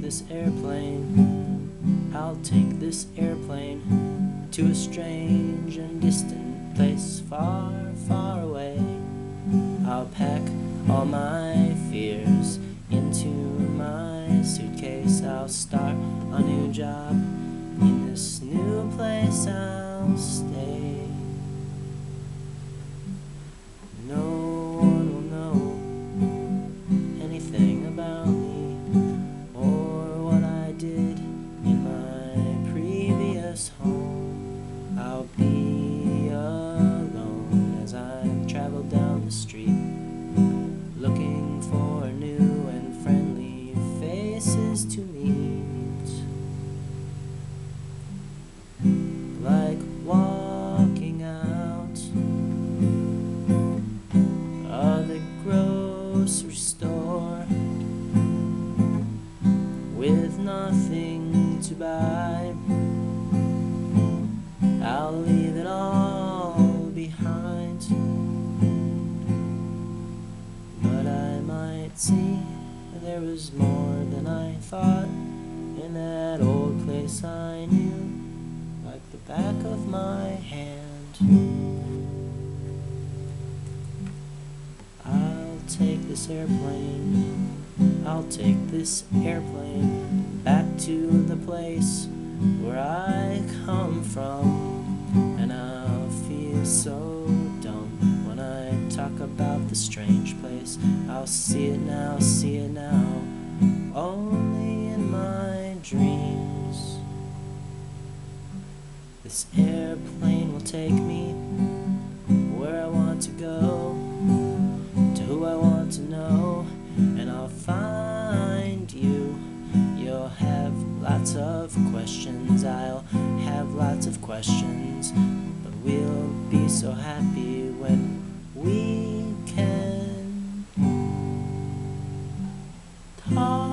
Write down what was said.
this airplane, I'll take this airplane to a strange and distant place far, far away. I'll pack all my fears into my suitcase. I'll start a new job in this new place. I'll stay. No one will know anything about me or what I did in my previous home. I'll be alone as I travel down the street, looking for new and friendly faces to meet. Like walking out of the grocery store with nothing to buy, I'll leave it all behind. But I might see there was more than I thought in that old place I knew like the back of my hand. I'll take this airplane, I'll take this airplane back to the place where I come from, and I'll feel so dumb when I talk about the strange place. I'll see it now, only in my dreams. This airplane will take me where I want to go, to who I want to know, and I'll find you. You'll have lots of questions, I'll have lots of questions, but we'll be so happy when we can talk.